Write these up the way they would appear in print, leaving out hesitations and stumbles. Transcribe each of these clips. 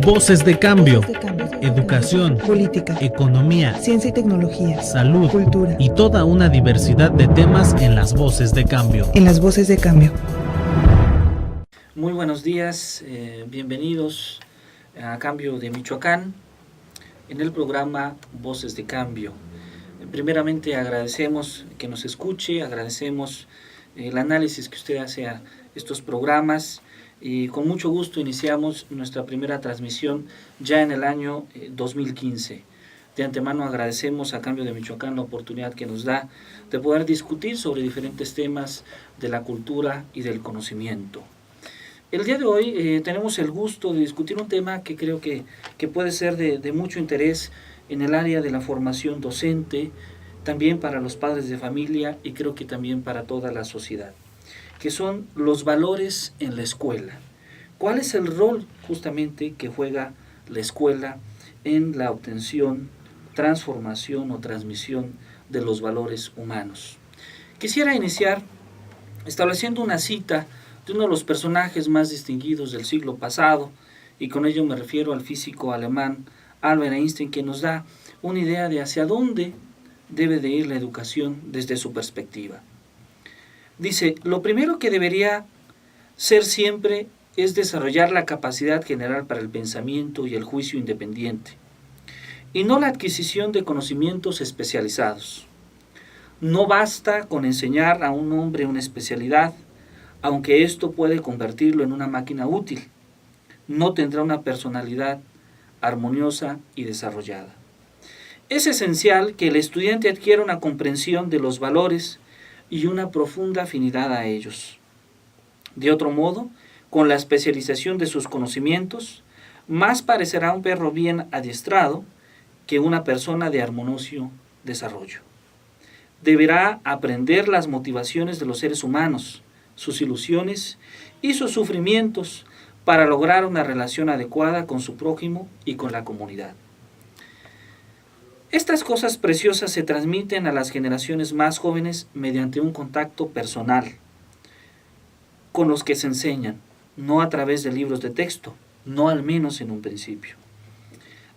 Voces de cambio. Voces de cambio. Educación, política, economía, ciencia y tecnología, salud, cultura y toda una diversidad de temas en las Voces de Cambio. En las Voces de Cambio. Muy buenos días, bienvenidos a Cambio de Michoacán en el programa Voces de Cambio. Primeramente agradecemos que nos escuche, agradecemos el análisis que usted hace a estos programas y con mucho gusto iniciamos nuestra primera transmisión ya en el año 2015. De antemano agradecemos a Cambio de Michoacán la oportunidad que nos da de poder discutir sobre diferentes temas de la cultura y del conocimiento. El día de hoy tenemos el gusto de discutir un tema que creo que puede ser de mucho interés en el área de la formación docente, también para los padres de familia y creo que también para toda la sociedad, que son los valores en la escuela. ¿Cuál es el rol justamente que juega la escuela en la obtención, transformación o transmisión de los valores humanos? Quisiera iniciar estableciendo una cita de uno de los personajes más distinguidos del siglo pasado, y con ello me refiero al físico alemán Albert Einstein, que nos da una idea de hacia dónde debe de ir la educación desde su perspectiva. Dice, lo primero que debería ser siempre es desarrollar la capacidad general para el pensamiento y el juicio independiente, y no la adquisición de conocimientos especializados. No basta con enseñar a un hombre una especialidad, aunque esto puede convertirlo en una máquina útil. No tendrá una personalidad armoniosa y desarrollada. Es esencial que el estudiante adquiera una comprensión de los valores y una profunda afinidad a ellos. De otro modo, con la especialización de sus conocimientos, más parecerá un perro bien adiestrado que una persona de armonioso desarrollo. Deberá aprender las motivaciones de los seres humanos, sus ilusiones y sus sufrimientos para lograr una relación adecuada con su prójimo y con la comunidad. Estas cosas preciosas se transmiten a las generaciones más jóvenes mediante un contacto personal con los que se enseñan, no a través de libros de texto, no al menos en un principio.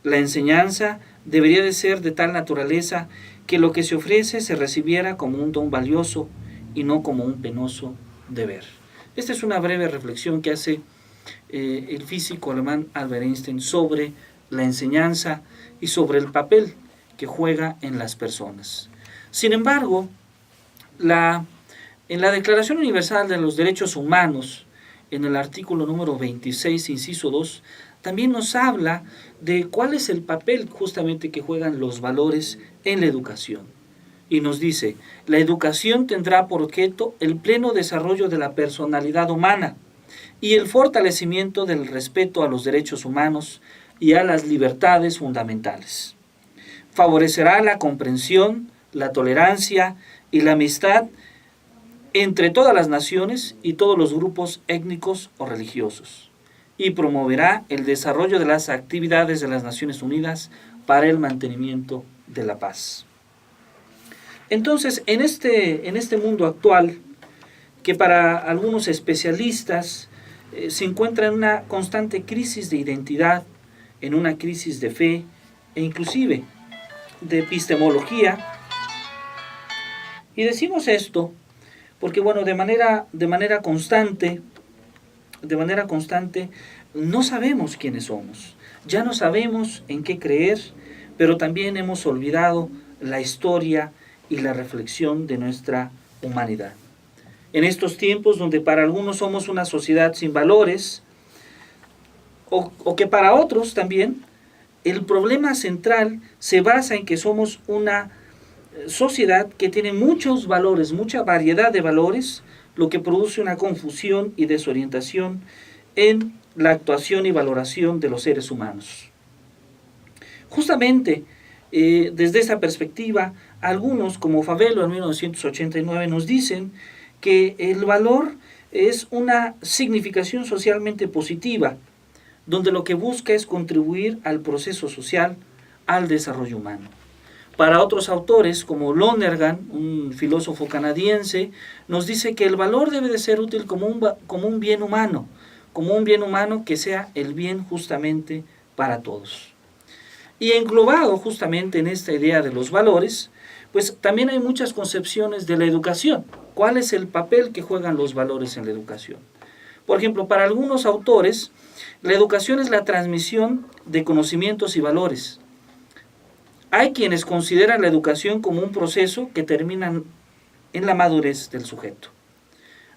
La enseñanza debería de ser de tal naturaleza que lo que se ofrece se recibiera como un don valioso y no como un penoso deber. Esta es una breve reflexión que hace el físico alemán Albert Einstein sobre la enseñanza y sobre el papel que juega en las personas. Sin embargo, en la Declaración Universal de los Derechos Humanos, en el artículo número 26, inciso 2, también nos habla de cuál es el papel justamente que juegan los valores en la educación. Y nos dice, la educación tendrá por objeto el pleno desarrollo de la personalidad humana y el fortalecimiento del respeto a los derechos humanos y a las libertades fundamentales. Favorecerá la comprensión, la tolerancia y la amistad entre todas las naciones y todos los grupos étnicos o religiosos, y promoverá el desarrollo de las actividades de las Naciones Unidas para el mantenimiento de la paz. Entonces, en este mundo actual, que para algunos especialistas se encuentra en una constante crisis de identidad, en una crisis de fe e inclusive de epistemología, y decimos esto porque, bueno, de manera constante, no sabemos quiénes somos, ya no sabemos en qué creer, pero también hemos olvidado la historia y la reflexión de nuestra humanidad. En estos tiempos donde para algunos somos una sociedad sin valores, o que para otros también, el problema central se basa en que somos una sociedad que tiene muchos valores, mucha variedad de valores, lo que produce una confusión y desorientación en la actuación y valoración de los seres humanos. Justamente, desde esa perspectiva, algunos, como Favelo en 1989, nos dicen que el valor es una significación socialmente positiva, donde lo que busca es contribuir al proceso social, al desarrollo humano. Para otros autores, como Lonergan, un filósofo canadiense, nos dice que el valor debe de ser útil como un bien humano que sea el bien justamente para todos. Y englobado justamente en esta idea de los valores, pues también hay muchas concepciones de la educación. ¿Cuál es el papel que juegan los valores en la educación? Por ejemplo, para algunos autores, la educación es la transmisión de conocimientos y valores. Hay quienes consideran la educación como un proceso que termina en la madurez del sujeto.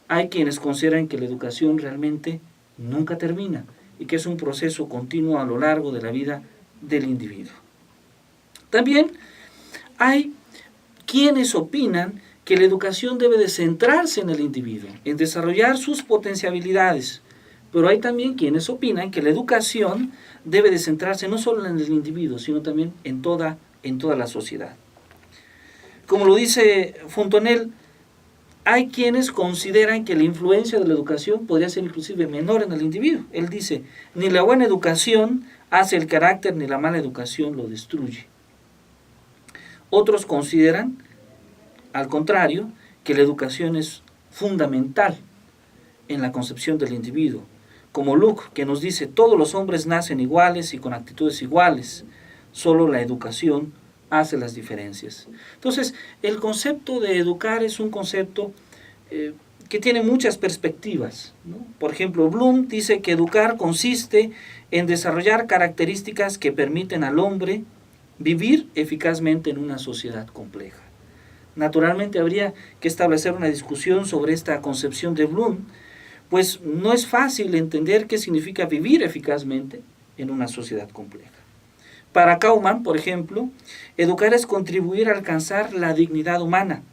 Hay quienes consideran que la educación realmente nunca termina y que es un proceso continuo a lo largo de la vida del individuo. También hay quienes opinan que la educación debe de centrarse en el individuo, en desarrollar sus potencialidades, pero hay también quienes opinan que la educación debe de centrarse no solo en el individuo, sino también en toda la sociedad. Como lo dice Fontenelle, hay quienes consideran que la influencia de la educación podría ser inclusive menor en el individuo. Él dice, ni la buena educación hace el carácter, ni la mala educación lo destruye. Otros consideran, al contrario, que la educación es fundamental en la concepción del individuo. Como Luke, que nos dice, todos los hombres nacen iguales y con actitudes iguales, solo la educación hace las diferencias. Entonces, el concepto de educar es un concepto que tiene muchas perspectivas, ¿no? Por ejemplo, Bloom dice que educar consiste en desarrollar características que permiten al hombre vivir eficazmente en una sociedad compleja. Naturalmente habría que establecer una discusión sobre esta concepción de Bloom, pues no es fácil entender qué significa vivir eficazmente en una sociedad compleja. Para Kauman, por ejemplo, educar es contribuir a alcanzar la dignidad humana,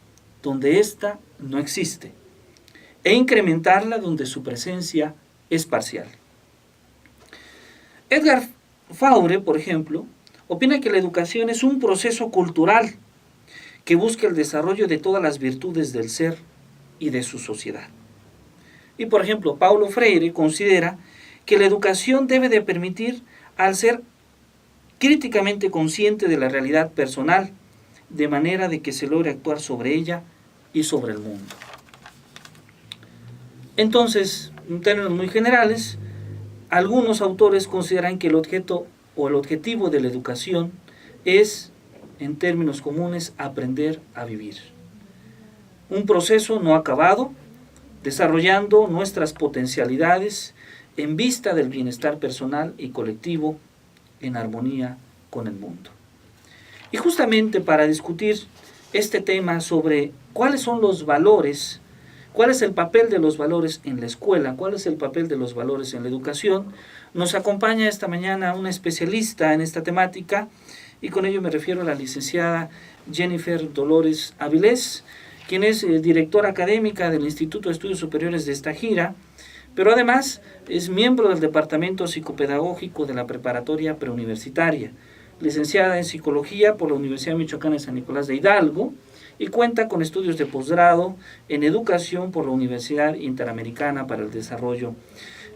donde ésta no existe, e incrementarla donde su presencia es parcial. Edgar Faure, por ejemplo, opina que la educación es un proceso cultural que busca el desarrollo de todas las virtudes del ser y de su sociedad. Y por ejemplo, Paulo Freire considera que la educación debe de permitir al ser críticamente consciente de la realidad personal, de manera de que se logre actuar sobre ella y sobre el mundo. Entonces, en términos muy generales, algunos autores consideran que el objeto o el objetivo de la educación es, en términos comunes, aprender a vivir. Un proceso no acabado, desarrollando nuestras potencialidades en vista del bienestar personal y colectivo en armonía con el mundo. Y justamente para discutir este tema sobre cuáles son los valores, cuál es el papel de los valores en la escuela, cuál es el papel de los valores en la educación, nos acompaña esta mañana una especialista en esta temática, y con ello me refiero a la licenciada Jennifer Dolores Avilés, quien es directora académica del Instituto de Estudios Superiores de Estagira, pero además es miembro del Departamento Psicopedagógico de la Preparatoria Preuniversitaria, licenciada en Psicología por la Universidad Michoacana de San Nicolás de Hidalgo, y cuenta con estudios de posgrado en Educación por la Universidad Interamericana para el Desarrollo.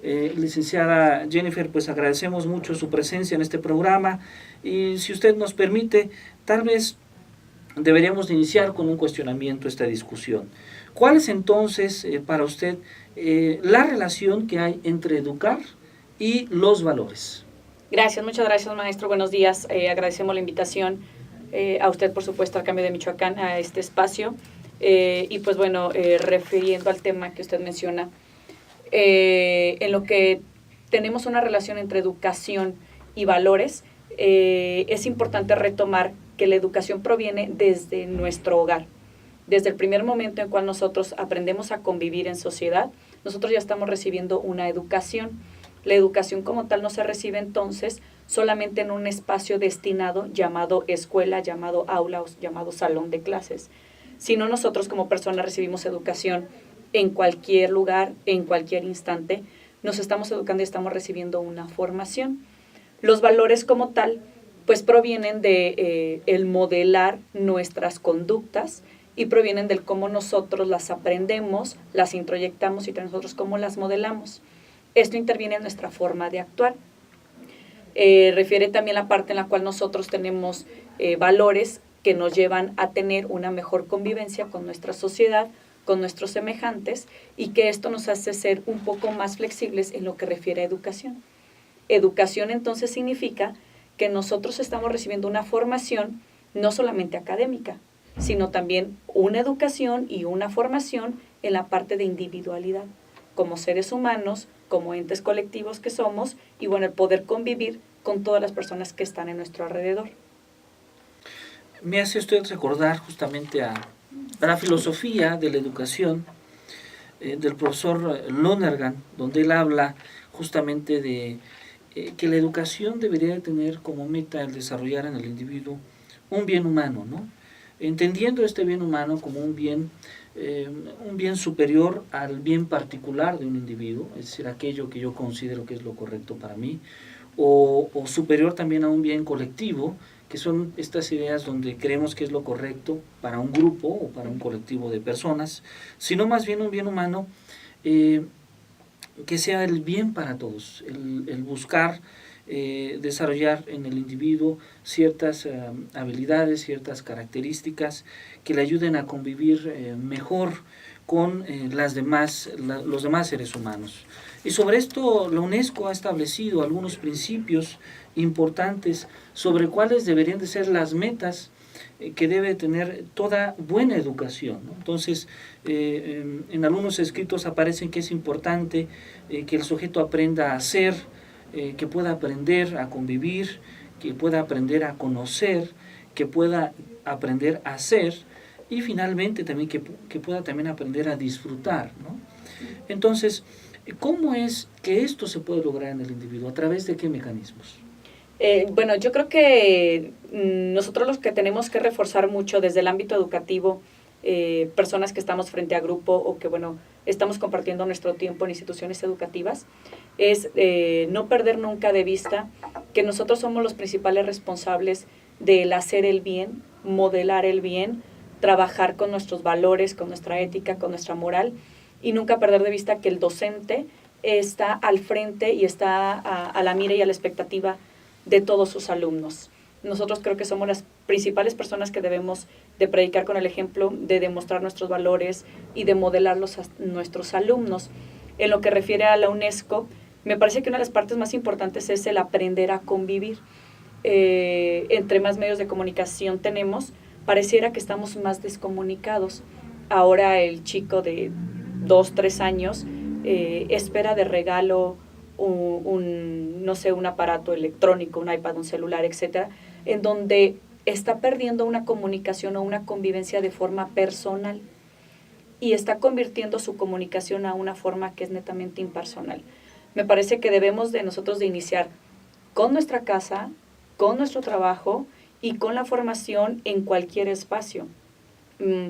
Licenciada Jennifer, pues agradecemos mucho su presencia en este programa, y si usted nos permite, tal vez deberíamos de iniciar con un cuestionamiento esta discusión. ¿Cuál es entonces para usted la relación que hay entre educar y los valores? Gracias, muchas gracias, maestro. Buenos días. Agradecemos la invitación a usted, por supuesto, al Cambio de Michoacán, a este espacio. Y pues bueno, refiriendo al tema que usted menciona, en lo que tenemos una relación entre educación y valores, es importante retomar que la educación proviene desde nuestro hogar. Desde el primer momento en cual nosotros aprendemos a convivir en sociedad, nosotros ya estamos recibiendo una educación. La educación como tal no se recibe entonces solamente en un espacio destinado llamado escuela, llamado aula o llamado salón de clases, sino nosotros como personas recibimos educación en cualquier lugar, en cualquier instante. Nos estamos educando y estamos recibiendo una formación. Los valores como tal pues provienen de el modelar nuestras conductas y provienen del cómo nosotros las aprendemos, las introyectamos y nosotros cómo las modelamos. Esto interviene en nuestra forma de actuar. Refiere también a la parte en la cual nosotros tenemos valores que nos llevan a tener una mejor convivencia con nuestra sociedad, con nuestros semejantes, y que esto nos hace ser un poco más flexibles en lo que refiere a educación. Educación entonces significa que nosotros estamos recibiendo una formación no solamente académica, sino también una educación y una formación en la parte de individualidad, como seres humanos, como entes colectivos que somos, y bueno, el poder convivir con todas las personas que están en nuestro alrededor. Me hace usted recordar justamente a la filosofía de la educación del profesor Lonergan, donde él habla justamente de que la educación debería de tener como meta el desarrollar en el individuo un bien humano, ¿no? Entendiendo este bien humano como un bien superior al bien particular de un individuo, es decir, aquello que yo considero que es lo correcto para mí, o superior también a un bien colectivo, que son estas ideas donde creemos que es lo correcto para un grupo o para un colectivo de personas, sino más bien un bien humano que sea el bien para todos, el buscar desarrollar en el individuo ciertas habilidades, ciertas características que le ayuden a convivir mejor con los demás seres humanos. Y sobre esto la UNESCO ha establecido algunos principios importantes sobre cuáles deberían de ser las metas que debe tener toda buena educación, ¿no? Entonces, en algunos escritos aparecen que es importante que el sujeto aprenda a ser, que pueda aprender a convivir, que pueda aprender a conocer, que pueda aprender a ser, y finalmente también que pueda también aprender a disfrutar, ¿no? Entonces, ¿cómo es que esto se puede lograr en el individuo? ¿A través de qué mecanismos? Bueno, yo creo que nosotros los que tenemos que reforzar mucho desde el ámbito educativo, personas que estamos frente a grupo o que, bueno, estamos compartiendo nuestro tiempo en instituciones educativas, es no perder nunca de vista que nosotros somos los principales responsables del hacer el bien, modelar el bien, trabajar con nuestros valores, con nuestra ética, con nuestra moral, y nunca perder de vista que el docente está al frente y está a la mira y a la expectativa de todos sus alumnos. Nosotros creo que somos las principales personas que debemos de predicar con el ejemplo, de demostrar nuestros valores y de modelarlos a nuestros alumnos. En lo que refiere a la UNESCO, me parece que una de las partes más importantes es el aprender a convivir. Entre más medios de comunicación tenemos, pareciera que estamos más descomunicados. Ahora el chico de 2, 3 años espera de regalo un aparato electrónico, un iPad, un celular, etcétera, en donde está perdiendo una comunicación o una convivencia de forma personal y está convirtiendo su comunicación a una forma que es netamente impersonal. Me parece que debemos de nosotros de iniciar con nuestra casa, con nuestro trabajo y con la formación en cualquier espacio.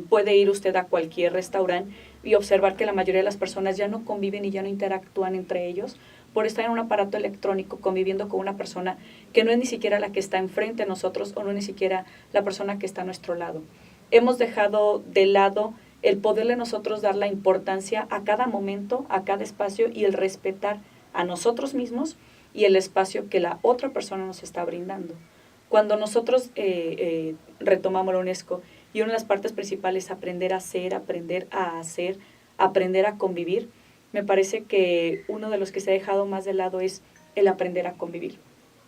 Puede ir usted a cualquier restaurante y observar que la mayoría de las personas ya no conviven y ya no interactúan entre ellos por estar en un aparato electrónico conviviendo con una persona que no es ni siquiera la que está enfrente de nosotros o no es ni siquiera la persona que está a nuestro lado. Hemos dejado de lado el poderle nosotros dar la importancia a cada momento, a cada espacio y el respetar a nosotros mismos y el espacio que la otra persona nos está brindando. Cuando nosotros retomamos la UNESCO y una de las partes principales es aprender a ser, aprender a hacer, aprender a convivir, me parece que uno de los que se ha dejado más de lado es el aprender a convivir.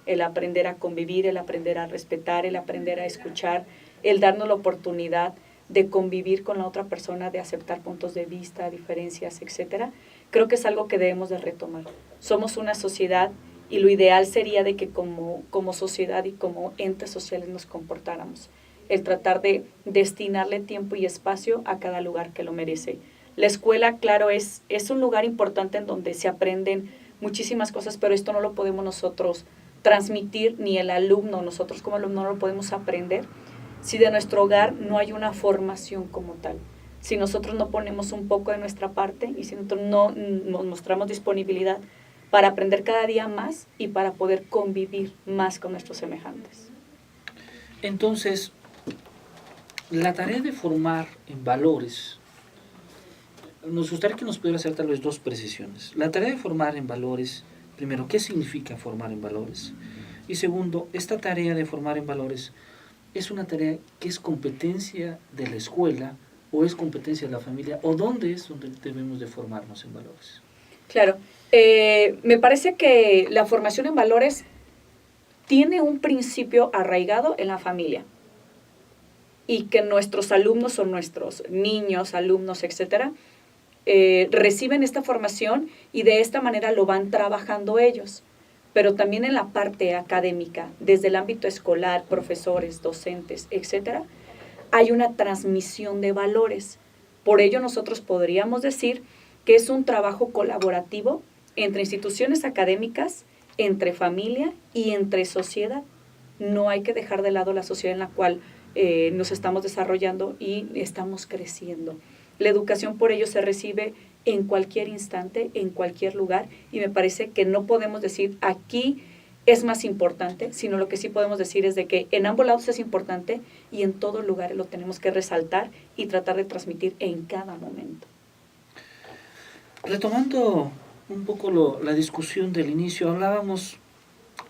El aprender a convivir, el aprender a respetar, el aprender a escuchar, el darnos la oportunidad de convivir con la otra persona, de aceptar puntos de vista, diferencias, etcétera. Creo que es algo que debemos de retomar. Somos una sociedad y lo ideal sería de que como sociedad y como entes sociales nos comportáramos. El tratar de destinarle tiempo y espacio a cada lugar que lo merece. La escuela, claro, es un lugar importante en donde se aprenden muchísimas cosas, pero esto no lo podemos nosotros transmitir, ni el alumno, nosotros como alumno no lo podemos aprender si de nuestro hogar no hay una formación como tal. Si nosotros no ponemos un poco de nuestra parte y si nosotros no nos mostramos disponibilidad para aprender cada día más y para poder convivir más con nuestros semejantes. Entonces, la tarea de formar en valores, nos gustaría que nos pudiera hacer tal vez 2 precisiones. La tarea de formar en valores, primero, ¿qué significa formar en valores? Y segundo, esta tarea de formar en valores es una tarea que es competencia de la escuela o es competencia de la familia, o dónde es donde debemos de formarnos en valores. Claro, Me parece que la formación en valores tiene un principio arraigado en la familia y que nuestros alumnos o nuestros niños, alumnos, etcétera, reciben esta formación y de esta manera lo van trabajando ellos. Pero también en la parte académica, desde el ámbito escolar, profesores, docentes, etcétera, hay una transmisión de valores. Por ello nosotros podríamos decir que es un trabajo colaborativo entre instituciones académicas, entre familia y entre sociedad. No hay que dejar de lado la sociedad en la cual nos estamos desarrollando y estamos creciendo. La educación por ello se recibe en cualquier instante, en cualquier lugar, y me parece que no podemos decir aquí es más importante, sino lo que sí podemos decir es de que en ambos lados es importante y en todos lugares lo tenemos que resaltar y tratar de transmitir en cada momento. Retomando un poco la discusión del inicio, hablábamos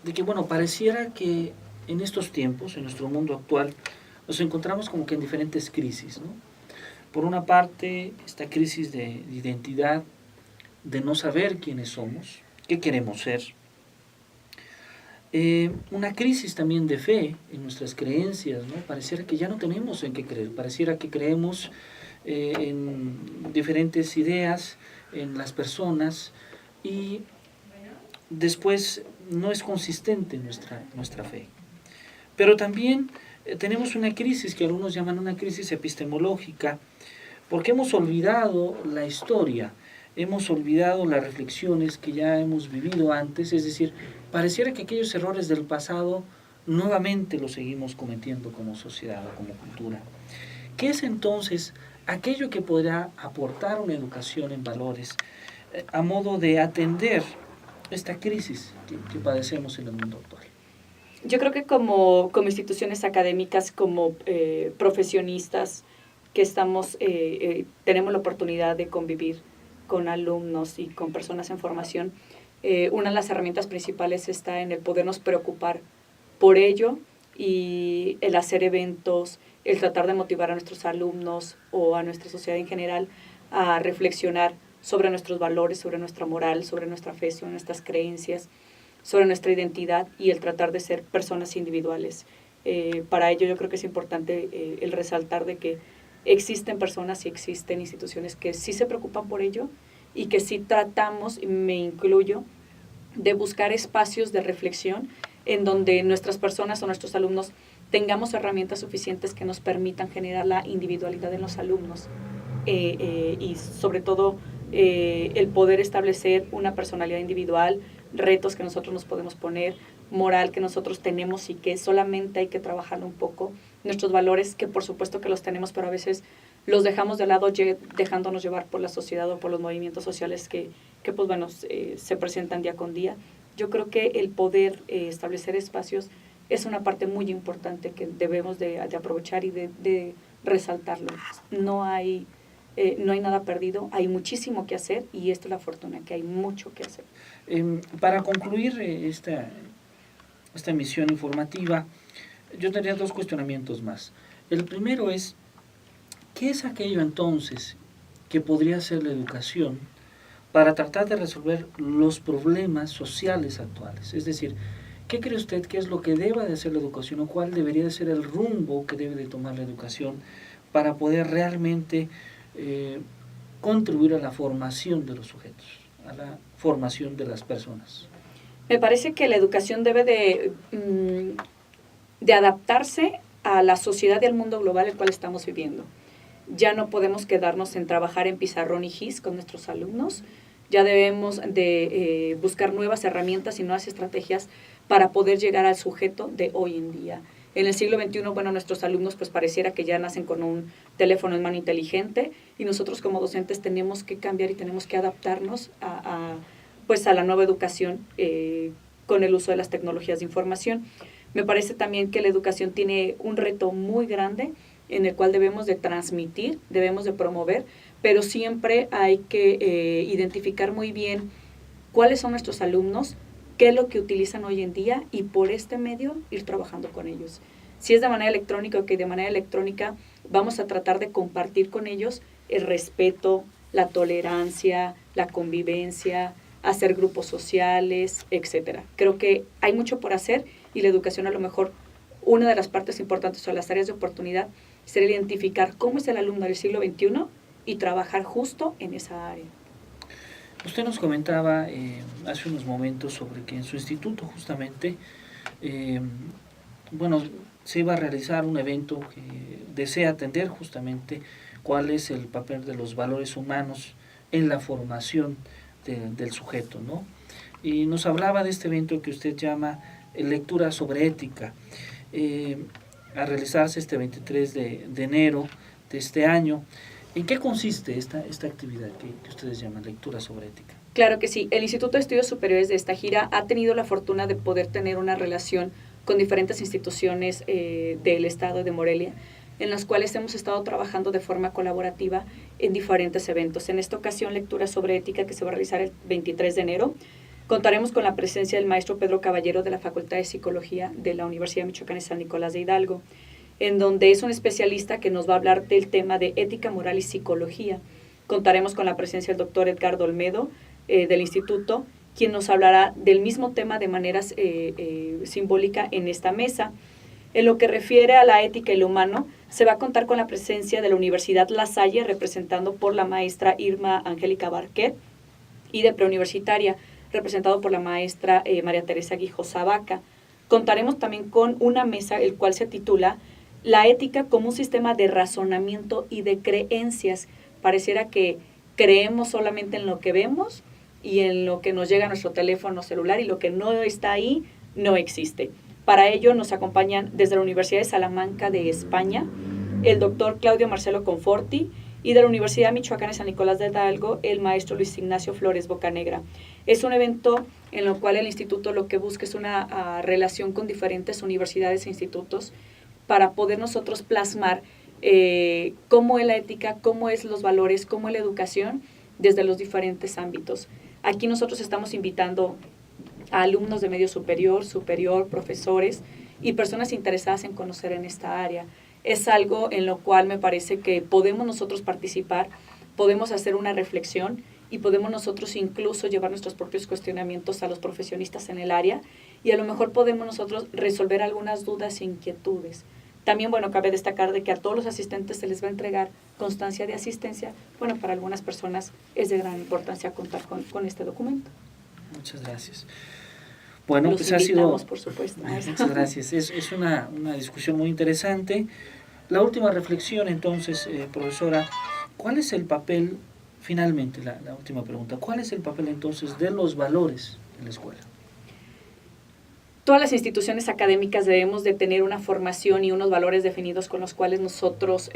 de que, bueno, pareciera que en estos tiempos, en nuestro mundo actual, nos encontramos como que en diferentes crisis, ¿no? Por una parte, esta crisis de identidad, de no saber quiénes somos, qué queremos ser. Una crisis también de fe en nuestras creencias, ¿no? Pareciera que ya no tenemos en qué creer, pareciera que creemos en diferentes ideas, en las personas, y después no es consistente nuestra fe. Pero también tenemos una crisis que algunos llaman una crisis epistemológica, porque hemos olvidado la historia, hemos olvidado las reflexiones que ya hemos vivido antes, es decir, pareciera que aquellos errores del pasado nuevamente los seguimos cometiendo como sociedad o como cultura. ¿Qué es entonces aquello que podrá aportar una educación en valores a modo de atender esta crisis que padecemos en el mundo actual? Yo creo que como instituciones académicas, como profesionistas que tenemos la oportunidad de convivir con alumnos y con personas en formación, una de las herramientas principales está en el podernos preocupar por ello y el hacer eventos, el tratar de motivar a nuestros alumnos o a nuestra sociedad en general a reflexionar sobre nuestros valores, sobre nuestra moral, sobre nuestra fe, sobre nuestras creencias, sobre nuestra identidad y el tratar de ser personas individuales. Para ello yo creo que es importante el resaltar de que existen personas y existen instituciones que sí se preocupan por ello y que sí tratamos, me incluyo, de buscar espacios de reflexión en donde nuestras personas o nuestros alumnos tengamos herramientas suficientes que nos permitan generar la individualidad en los alumnos y sobre todo el poder establecer una personalidad individual, retos que nosotros nos podemos poner, moral que nosotros tenemos y que solamente hay que trabajarlo un poco, nuestros valores que por supuesto que los tenemos, pero a veces los dejamos de lado dejándonos llevar por la sociedad o por los movimientos sociales que pues bueno, se presentan día con día. Yo creo que el poder establecer espacios es una parte muy importante que debemos de aprovechar y de resaltarlo. No hay nada perdido, hay muchísimo que hacer y esta es la fortuna, que hay mucho que hacer. Para concluir esta emisión informativa, yo tendría dos cuestionamientos más. El primero es, ¿qué es aquello entonces que podría ser la educación para tratar de resolver los problemas sociales actuales? Es decir, ¿qué cree usted que es lo que deba de hacer la educación o cuál debería de ser el rumbo que debe de tomar la educación para poder realmente contribuir a la formación de los sujetos, a la formación de las personas? Me parece que la educación debe de adaptarse a la sociedad y al mundo global en el cual estamos viviendo. Ya no podemos quedarnos en trabajar en pizarrón y gis con nuestros alumnos, ya debemos de buscar nuevas herramientas y nuevas estrategias para poder llegar al sujeto de hoy en día. En el siglo XXI, bueno, nuestros alumnos pues pareciera que ya nacen con un teléfono en mano inteligente y nosotros como docentes tenemos que cambiar y tenemos que adaptarnos a la nueva educación con el uso de las tecnologías de información. Me parece también que la educación tiene un reto muy grande en el cual debemos de transmitir, debemos de promover, pero siempre hay que identificar muy bien cuáles son nuestros alumnos, qué es lo que utilizan hoy en día y por este medio ir trabajando con ellos. Si es de manera electrónica, de manera electrónica vamos a tratar de compartir con ellos el respeto, la tolerancia, la convivencia, hacer grupos sociales, etcétera. Creo que hay mucho por hacer y la educación a lo mejor una de las partes importantes o las áreas de oportunidad sería identificar cómo es el alumno del siglo XXI y trabajar justo en esa área. Usted nos comentaba hace unos momentos sobre que en su instituto justamente, se iba a realizar un evento que desea atender justamente cuál es el papel de los valores humanos en la formación del sujeto, ¿no? Y nos hablaba de este evento que usted llama Lectura sobre Ética, a realizarse este 23 de enero de este año. ¿En qué consiste esta actividad que ustedes llaman Lectura sobre Ética? Claro que sí. El Instituto de Estudios Superiores de esta gira ha tenido la fortuna de poder tener una relación con diferentes instituciones del estado de Morelia, en las cuales hemos estado trabajando de forma colaborativa en diferentes eventos. En esta ocasión, Lectura sobre Ética, que se va a realizar el 23 de enero, contaremos con la presencia del maestro Pedro Caballero de la Facultad de Psicología de la Universidad de Michoacán y San Nicolás de Hidalgo, en donde es un especialista que nos va a hablar del tema de ética, moral y psicología. Contaremos con la presencia del doctor Edgardo Olmedo del instituto, quien nos hablará del mismo tema de manera simbólica en esta mesa. En lo que refiere a la ética y lo humano, se va a contar con la presencia de la Universidad La Salle, representado por la maestra Irma Angélica Barquet, y de Preuniversitaria, representado por la maestra María Teresa Guijosa Vaca. Contaremos también con una mesa, el cual se titula La ética como un sistema de razonamiento y de creencias. Pareciera que creemos solamente en lo que vemos y en lo que nos llega a nuestro teléfono celular, y lo que no está ahí no existe. Para ello nos acompañan desde la Universidad de Salamanca de España el doctor Claudio Marcelo Conforti, y de la Universidad Michoacana de San Nicolás de Hidalgo el maestro Luis Ignacio Flores Bocanegra. Es un evento en el cual el instituto lo que busca es una relación con diferentes universidades e institutos para poder nosotros plasmar cómo es la ética, cómo es los valores, cómo es la educación desde los diferentes ámbitos. Aquí nosotros estamos invitando a alumnos de medio superior, profesores y personas interesadas en conocer en esta área. Es algo en lo cual me parece que podemos nosotros participar, podemos hacer una reflexión y podemos nosotros incluso llevar nuestros propios cuestionamientos a los profesionistas en el área, y a lo mejor podemos nosotros resolver algunas dudas e inquietudes. También, cabe destacar de que a todos los asistentes se les va a entregar constancia de asistencia. Para algunas personas es de gran importancia contar con este documento. Muchas gracias. Los invitamos, por supuesto. Muchas gracias. Es una discusión muy interesante. La última reflexión, entonces, profesora, ¿cuál es el papel, finalmente, la última pregunta, cuál es el papel entonces de los valores en la escuela? Todas las instituciones académicas debemos de tener una formación y unos valores definidos con los cuales nosotros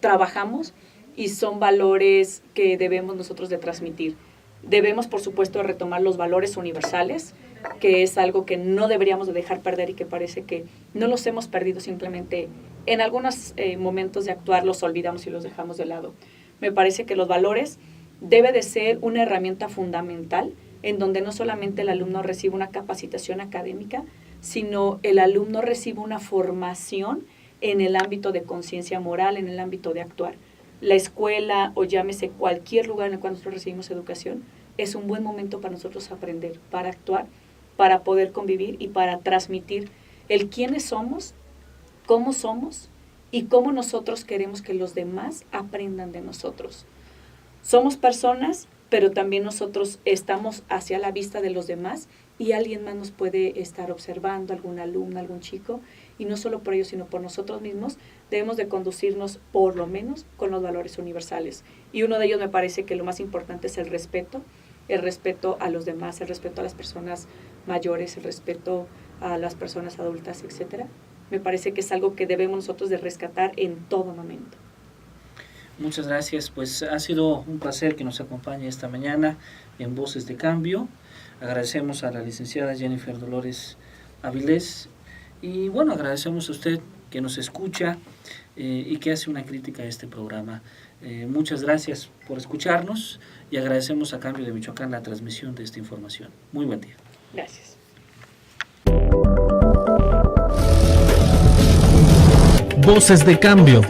trabajamos, y son valores que debemos nosotros de transmitir. Debemos, por supuesto, retomar los valores universales, que es algo que no deberíamos de dejar perder y que parece que no los hemos perdido, simplemente en algunos momentos de actuar los olvidamos y los dejamos de lado. Me parece que los valores debe de ser una herramienta fundamental en donde no solamente el alumno recibe una capacitación académica, sino el alumno recibe una formación en el ámbito de conciencia moral, en el ámbito de actuar. La escuela, o llámese cualquier lugar en el cual nosotros recibimos educación, es un buen momento para nosotros aprender, para actuar, para poder convivir y para transmitir el quiénes somos y cómo nosotros queremos que los demás aprendan de nosotros. Somos personas, pero también nosotros estamos hacia la vista de los demás, y alguien más nos puede estar observando, algún alumno, algún chico, y no solo por ellos, sino por nosotros mismos, debemos de conducirnos por lo menos con los valores universales. Y uno de ellos me parece que lo más importante es el respeto a los demás, el respeto a las personas mayores, el respeto a las personas adultas, etcétera. Me parece que es algo que debemos nosotros de rescatar en todo momento. Muchas gracias, pues ha sido un placer que nos acompañe esta mañana en Voces de Cambio. Agradecemos a la licenciada Jennifer Dolores Avilés, y agradecemos a usted que nos escucha y que hace una crítica a este programa. Muchas gracias por escucharnos, y agradecemos a Cambio de Michoacán la transmisión de esta información. Muy buen día. Gracias. Voces de Cambio.